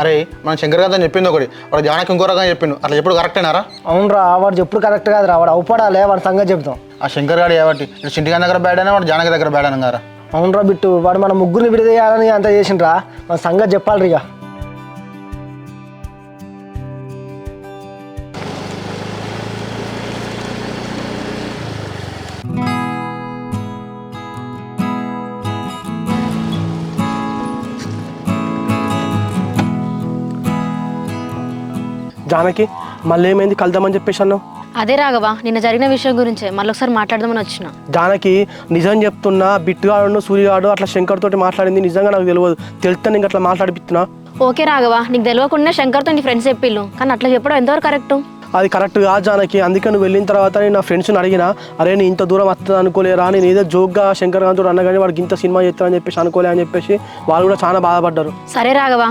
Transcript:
అరే మనం శంకర్ గారితో చెప్పింది ఒకటి, వాడు జానకి ఇంకో రకంగా చెప్పిండు. అట్లా ఎప్పుడు కరెక్టేనారా? అవునరా, వాడు చెప్పుడు కరెక్ట్ కాదురా. వాడు అవుపడాలే, వాడి సంగతి చెప్తాం. ఆ శంకర్ గారు ఏబట్టి ఇటు చింటిగాని దగ్గర బ్యాడ్ అయినా వాడు జానకి దగ్గర బ్యాడ్ అయినా గారా? అవునరా బిట్టు, వాడు మన ముగ్గురిని విడదీయాలని అంత చేసిండ్రా. మన సంగతి చెప్పాలి ఇక. జానకి మళ్ళీ ఏమైంది కలుద్దామని చెప్పేసి అన్నావు? అదే రాఘవ, నిన్న జరిగిన విషయం గురించే మళ్ళీ ఒకసారి మాట్లాడదామని వచ్చిన. జానకి నిజం చెప్తున్నా, బిట్టుగాడు సూర్యగాడు అట్లా శంకర్ తోటి మాట్లాడింది నిజంగా నాకు తెలియదు. తెలిస్తే నీకు అట్లా మాట్లాడిపిస్తున్నా. ఓకే రాఘవ, నీకు తెలియకుండా శంకర్తో నీ ఫ్రెండ్స్ చెప్పిళ్ళు, కానీ అట్లా చెప్పడం ఎంతవరకు కరెక్ట్? అది కరెక్ట్ కాదు జానకి. అందుకే నువ్వు వెళ్ళిన తర్వాత నేను నా ఫ్రెండ్స్ని అడిగినా, అరే నేను ఇంత దూరం వస్తుంది అనుకోలేరా, నేను ఏదో జోక్గా శంకర్ గారితో అన్న కానీ వాడికి ఇంత సినిమా చేస్తానని చెప్పేసి అనుకోలే అని చెప్పేసి వాళ్ళు కూడా చాలా బాధపడ్డారు. సరే రాఘవ.